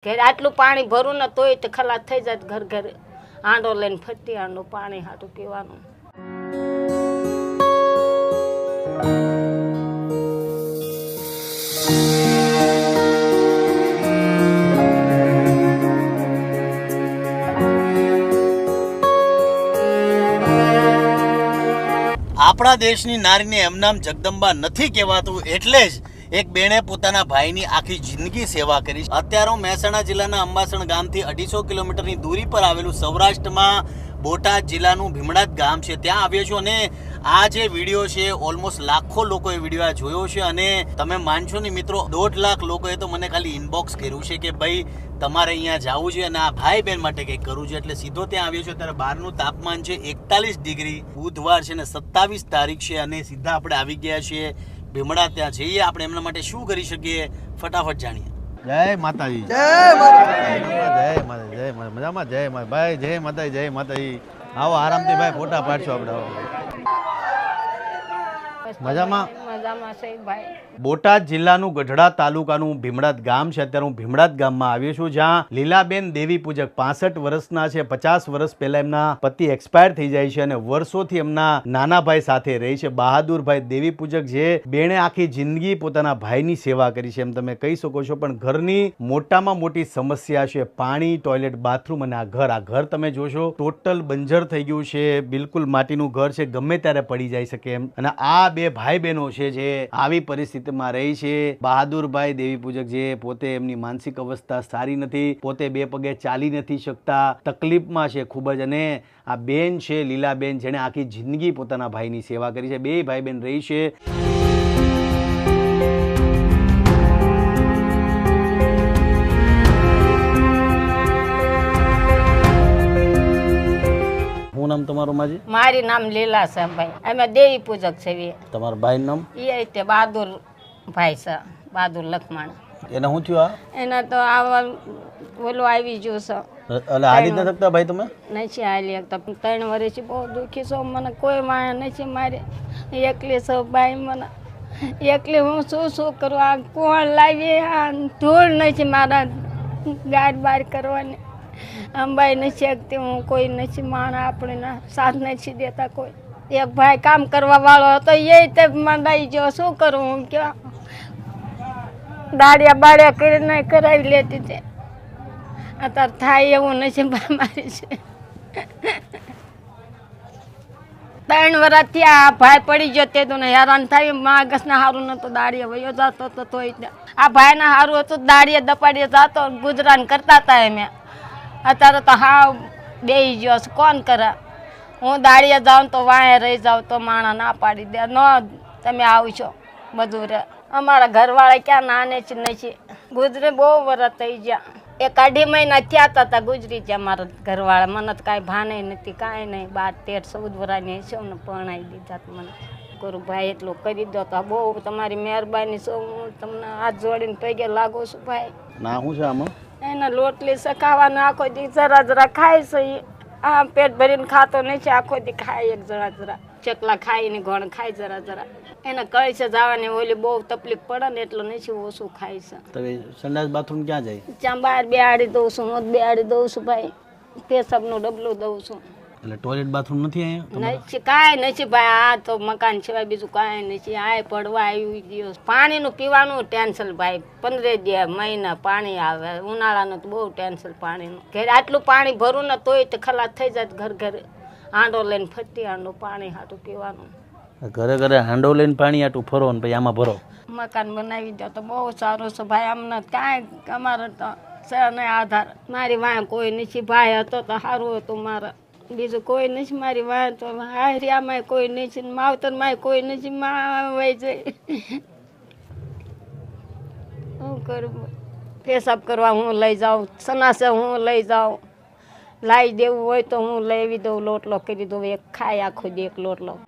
ઘેર આટલું પાણી ભરું ને તોય તે ખલાસ થઈ જાય ઘર ઘર આંડો લઈને ફરતી આંડો પાણી હાટું પીવાનું. આપણા દેશની નારીને એમનામ જગદંબા નથી કહેવાતું એટલે જ એક બેણે પોતાના ભાઈની આખી જિંદગી સેવા કરી. અત્યારે હું મહેસાણા જિલ્લાના અંબાસણ ગામથી 250 કિલોમીટરની દૂરી પર આવેલું સૌરાષ્ટ્રમાં બોટાદ જિલ્લાનું ભીમડાદ ગામ છે ત્યાં આવ્યો છું અને આ જે વિડીયો છે ઓલમોસ્ટ લાખો લોકોએ વિડીયો આ જોયો છે અને તમે માનશો નહીં મિત્રો 1.5 લાખ લોકોએ તો મને ખાલી ઇનબોક્સ કર્યું છે કે ભાઈ તમારે અહીંયા જવું છે અને આ ભાઈ બહેન માટે કંઈક કરવું છે એટલે સીધો ત્યાં આવ્યો છે. ત્યારે બહારનું તાપમાન છે 41 ડિગ્રી, બુધવાર છે ને 27 તારીખ છે અને સીધા આપણે આવી ગયા છીએ ભીમડા. ત્યાં જઈએ આપણે એમના માટે શું કરી શકીએ ફટાફટ જાણીએ. જય માતાજી. જય માતાજી. જય માતાજી. જય માતા મજામાં. જય માતા ભાઈ. જય માતાજી. જય માતાજી. આવો આરામથી ભાઈ ફોટા પાડશો આપણે. મજામાં. બોટાદ જિલ્લાનું ગઢડા તાલુકાનું ભીમડાદ ગામ છે. અત્યારે હું ભીમડાદ ગામમાં આવ્યો છું જ્યાં લીલાબેન દેવી પૂજક 65 વર્ષના છે. 50 વર્ષ પહેલા એમના પતિ એક્સપાયર થઈ જાય છે અને વર્ષોથી એમના નાના ભાઈ સાથે રહે છે. બહાદુરભાઈ દેવી પૂજક જે બેણે આખી જિંદગી પોતાના ભાઈની સેવા કરી છે એમ તમે કહી શકો છો. પણ ઘરની મોટામાં મોટી સમસ્યા છે પાણી, ટોયલેટ, બાથરૂમ અને આ ઘર તમે જોશો ટોટલ બંજર થઈ ગયું છે. બિલકુલ માટીનું ઘર છે, ગમે ત્યારે પડી જાય શકે એમ. અને આ બે ભાઈ બહેનો છે જે આવી પરિસ્થિતિમાં રહી છે. બહાદુરભાઈ દેવી પૂજક જે પોતે એમની માનસિક અવસ્થા સારી નથી, પોતે બે પગે ચાલી નથી શકતા, તકલીફમાં છે ખૂબ જ. અને આ બેન છે લીલાબેન જેણે આખી જિંદગી પોતાના ભાઈની સેવા કરી છે. બે ભાઈ બહેન રહી છે. શું નામ તમારું માજી? મારી નામ લીલા છે ભાઈ. અમે દેવી પૂજક છે. તમારા ભાઈનું નામ? એ તે બહાદુર ભાઈ છે, બહાદુર લખમણ. એને શું થયું? એના તો આવા ઓલું આવી ગયું છે. એટલે હાલી નથી શકતા ભાઈ તમે? નથી હાલી શકતા. 3 વર્ષથી બહુ દુઃખી છું. મને કોઈ માયા નથી. મારે એકલી છો ભાઈ. મને એકલી હું શું કરું? આ કોણ લાવી? આ ધૂળ નથી મારા ગાડ બાર કરવાની. અંબાઈ નથી શકતી હું. કોઈ નથી માણા આપણે સાથ નથી દેતા કોઈ. એક ભાઈ કામ કરવા વાળો હતો એ તે મંડાઈ ગયો. શું કરું હું? કેવા દાડિયા બાડિયા કરીને કરાવી લેતી છે. અત્યારે થાય એવું નથી. મારી છે 3 વર્ષ ત્યાં ભાઈ પડી ગયો તે તો હેરાન થાય. માગસના સારું નતો દાડિયા વયો જતો હતો તોય આ ભાઈના સારું હતું. દાડિયા દપાડીએ જતો ગુજરાન કરતા હતા એમ. અત્યારે તો હા બેસી ગયો છે. કોણ કરે? હું દાડિયા જાઉં તો વાંહે રહી જાઉં તો માણા ના પાડી દે. ન તમે આવશો બધું રે. અમારા ઘરવાળા ક્યાં નાને છે નથી. ગુજરે બહુ વર્ષ થઈ ગયા. 1.5 મહિના થયા હતા ગુજરી ગયા મારા ઘરવાળા. મને તો કાંઈ ભાને નથી, કાંઈ નહીં. 12, 13, 14 વર્ષની છે ને પરણાવી દીધા. મને કરું ભાઈ એટલું કરી દો તો બહુ તમારી મહેરબાની છે. હું તમને હાથ જોડીને પગે લાગુ છું ભાઈ. ના શું છે આમાં? એના લોટલી સખાવાનો આખો દી જરા જરા ખાય છે. આ પેટ ભરીને ખાતો નથી. આખો દી ખાય એક જરા ચકલા ખાઈને ઘણ ખાય જરા જરા. એને કહે છે જવાની ઓલી બહુ તકલીફ પડે ને એટલું નથી ઓછું ખાય છે. તમે સંડાસ બાથરૂમ ક્યાં જાય? ત્યાં બહાર બેહાડી દઉં છું. હું બેહાડી દઉં છું ભાઈ. પેશાબનું ડબલું દઉં છું. એટલે ટોયલેટ બાથરૂમ નથી અહીંયા? નથી, કાંઈ નથી ભાઈ. આ તો મકાન સિવાય બીજું કાંઈ નથી. આ પડવા આવી ગયો. પાણીનું પીવાનું ટેન્શન ભાઈ. 15 મહિના પાણી આવે. ઉનાળાનું તો બહુ ટેન્શન પાણીનું. ઘેર આટલું પાણી ભરું ને તોય તે ખલાસ થઈ જાય ઘર ઘર આંડો લઈને ફરતી આંડો પાણી હાટું પીવાનું. ઘરે ઘરે હાંડો લઈને પાણી આટું ફરો ને પછી આમાં ભરો. મકાન બનાવી દો તો બહુ સારું છે ભાઈ. અમને કાંઈ અમારે તો છે નહીં આધાર. મારી વાંહે કોઈ નથી. ભાઈ હતો તો સારું હતું મારે. બીજું કોઈ નથી મારી વાંહે તો. હારિયામાં કોઈ નથી, માવતરમાં કોઈ નથી. માં વહી જાય. શું કરું? પેશાબ કરવા હું લઈ જાઉં. સનાસે હું લઈ જાઉં. લાવી દેવું હોય તો હું લેવી દઉં. લોટલો કરી દઉં. એક ખાય આખો દી એક લોટલો.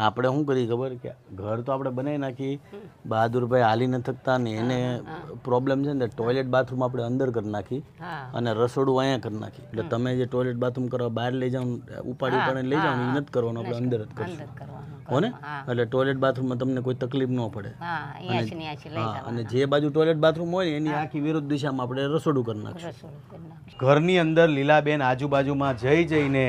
આ આપણે શું કરીએ ખબર કે ઘર તો આપણે બનાવી નાખી, બહાદુરભાઈ હાલી ન થકતા ને એને પ્રોબ્લેમ છે ને ટોયલેટ બાથરૂમ આપણે અંદર કરી નાખી હા અને રસોડું અહીંયા કરી નાખી. એટલે તમે જે ટોયલેટ બાથરૂમ કરવા બહાર લઈ જાઓ ઉપાડી ઉપાડીને લઈ જાઓ એ નથી કરવાનું, આપણે અંદર જ કરશું અંદર કરવાનું હો ને. એટલે ટોયલેટ બાથરૂમમાં તમને કોઈ તકલીફ ન પડે. હા અહીંયાથી ને અહીંયાથી લઈ હા, અને જે બાજુ ટોયલેટ બાથરૂમ હોય ને એની આખી વિરુદ્ધ દિશામાં આપણે રસોડું કરી નાખશું. રસોડું કરી નાખશું. ઘરની અંદર લીલાબેન આજુબાજુમાં જઈને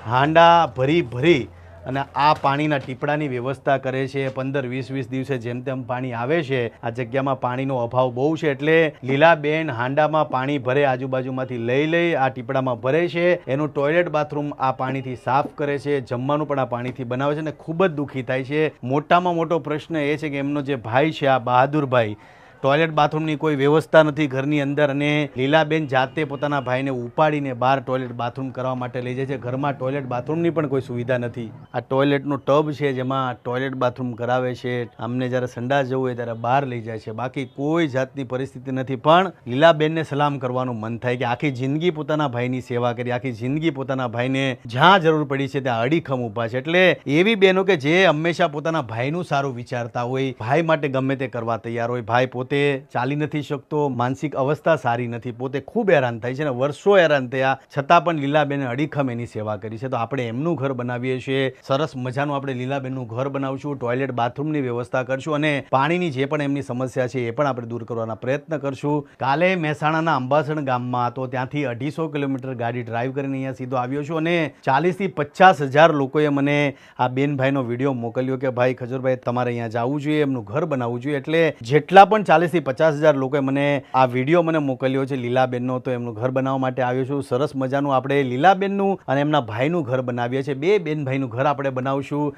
હાંડા ભરી અને આ પાણીના ટીપડાની વ્યવસ્થા કરે છે. 15-20 દિવસે જેમ તેમ પાણી આવે છે. આ જગ્યામાં પાણીનો અભાવ બહુ છે એટલે લીલાબેન હાંડામાં પાણી ભરે આજુબાજુમાંથી લઈ આ ટીપડામાં ભરે છે. એનું ટોયલેટ બાથરૂમ આ પાણીથી સાફ કરે છે, જમવાનું પણ આ પાણીથી બનાવે છે અને ખૂબ જ દુઃખી થાય છે. મોટામાં મોટો પ્રશ્ન એ છે કે એમનો જે ભાઈ છે આ બહાદુરભાઈ, ટોયલેટ બાથરૂમની કોઈ વ્યવસ્થા નથી ઘરની અંદર અને લીલાબેન જાતે પોતાના ભાઈને ઉપાડીને બહાર ટોયલેટ બાથરૂમ કરવા માટે લઈ જાય છે. ઘરમાં ટોયલેટ બાથરૂમની પણ કોઈ સુવિધા નથી. આ ટોયલેટનું ટબ છે જેમાં ટોયલેટ બાથરૂમ કરાવે છે. અમને જ્યારે સંડાસ જવું હોય ત્યારે બહાર લઈ જાય છે. બાકી કોઈ જાતની પરિસ્થિતિ નથી. પણ લીલાબેનને સલામ કરવાનું મન થાય કે આખી જિંદગી પોતાના ભાઈની સેવા કરી, આખી જિંદગી પોતાના ભાઈને જ્યાં જરૂર પડી છે ત્યાં અડીખમ ઊભા છે. એટલે એવી બહેનો કે જે હંમેશા પોતાના ભાઈનું સારું વિચારતા હોય, ભાઈ માટે ગમે તે કરવા તૈયાર હોય. ભાઈ પોતે ચાલી નથી શકતો, માનસિક અવસ્થા સારી નથી, પોતે ખૂબ હેરાન થાય છે અને વર્ષો હેરાન થયા છતાં પણ લીલાબેને અડીખમ એની સેવા કરી છે. તો આપણે એમનું ઘર બનાવીએ છીએ. સરસ મજાનું આપણે લીલાબેનનું ઘર બનાવશું, ટોયલેટ બાથરૂમની વ્યવસ્થા કરશું અને પાણીની જે પણ એમની સમસ્યા છે એ પણ આપણે દૂર કરવાના પ્રયત્ન કરશું. કાલે મહેસાણાના અંબાસણ ગામમાં તો ત્યાંથી 250 કિલોમીટર ગાડી ડ્રાઈવ કરીને અહીંયા સીધો આવ્યો છું અને 40-50 હજાર લોકોએ મને આ બેનભાઈનો વિડીયો મોકલ્યો કે ભાઈ ખજૂરભાઈ તમારે અહીંયા જવું જોઈએ, એમનું ઘર બનાવવું જોઈએ. એટલે જેટલા પણ 40-50 હજાર લોકોએ મને આ વિડીયો મને મોકલ્યો છે લીલાબેનનો, તો એમનું ઘર બનાવવા માટે આવ્યો છું. સરસ મજાનું આપણે લીલાબેનનું અને એમના ભાઈનું ઘર બનાવીએ છીએ. બે બેનભાઈનું ઘર આપણે બનાવશું.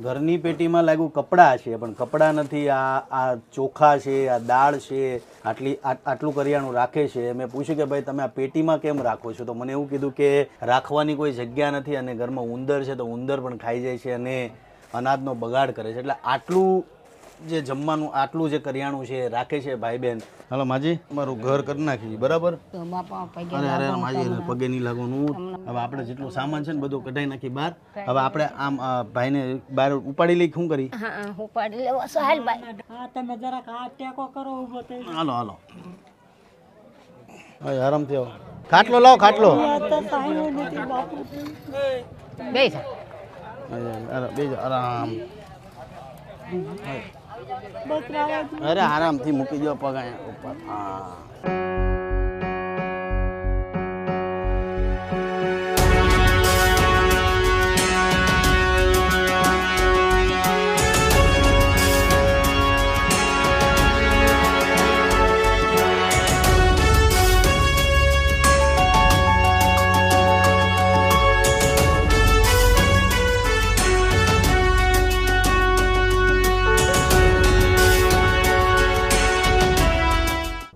ઘરની પેટીમાં લાગ્યું કપડાં છે પણ કપડાં નથી. આ ચોખા છે, આ દાળ છે, આટલું કરિયાણું રાખે છે. મેં પૂછ્યું કે ભાઈ તમે આ પેટીમાં કેમ રાખો છો? તો મને એવું કીધું કે રાખવાની કોઈ જગ્યા નથી અને ઘરમાં ઉંદર છે તો ઉંદર પણ ખાઈ જાય છે અને અનાજનો બગાડ કરે છે. એટલે આટલું જે જમવાનું આટલું જે કરિયાણું છે રાખે છે ભાઈ બેન. હાલો માજી મારું ઘર કરી નાખી બરાબર. તો બાપા પગે અરે માજી પગે નહીં લાગવાનું. હવે આપણે જેટલું સામાન છે ને બધું કઢાઈ નાખી બહાર. હવે આપણે આમ ભાઈને બહાર ઉપાડી લઈ શું કરી? હા ઉપાડી લેવો સહેલભાઈ. હા તમે જરાક આ ટેકો કરો ઊભો થઈ. હાલો હવે આરામથી આવો. ખાટલો લાવો ખાટલો. તો સાંઈ નથી બાપુ. બેસ બેજો આરામ. બસ રાવા દે. અરે આરામથી મૂકી દો પગ અહીંયા ઉપર. હા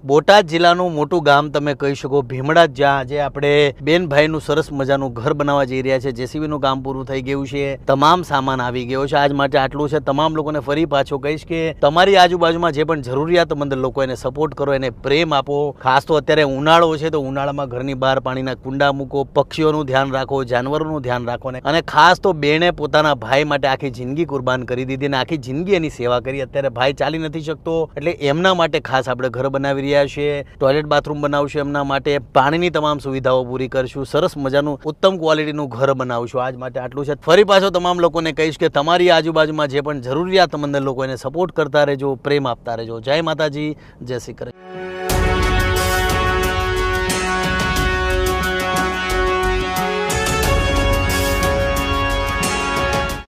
બોટાદ જિલ્લાનું મોટું ગામ તમે કહી શકો ભીમડા, જ્યાં આજે આપણે બેનભાઈનું સરસ મજાનું ઘર બનાવવા જઈ રહ્યા છે. જેસીબીનું કામ પૂરું થઈ ગયું છે, તમામ સામાન આવી ગયો છે. આજ માટે આટલું છે. તમામ લોકોને ફરી પાછો કહીશ કે તમારી આજુબાજુમાં જે પણ જરૂરિયાતમંદ લોકો એને સપોર્ટ કરો, એને પ્રેમ આપો. ખાસ તો અત્યારે ઉનાળો છે તો ઉનાળામાં ઘરની બહાર પાણીના કુંડા મૂકો, પક્ષીઓનું ધ્યાન રાખો, જાનવરોનું ધ્યાન રાખો અને ખાસ તો બેને પોતાના ભાઈ માટે આખી જિંદગી કુરબાન કરી દીધી અને આખી જિંદગી એની સેવા કરી. અત્યારે ભાઈ ચાલી નથી શકતો એટલે એમના માટે ખાસ આપણે ઘર બનાવી રહ્યા છીએ. ટોયલેટ બાથરૂમ બનાવશું એમના માટે, પાણીની તમામ સુવિધાઓ પૂરી કરશું, સરસ મજાનું ઉત્તમ ક્વોલિટીનું ઘર બનાવશું. આજ માટે આટલું છે. ફરી પાછો તમામ લોકોને કહીશ કે તમારી આજુબાજુમાં જે પણ જરૂરિયાતમંદ લોકો એને સપોર્ટ કરતા રહેજો, પ્રેમ આપતા રહેજો. જય માતાજી, જય શ્રી કૃષ્ણ.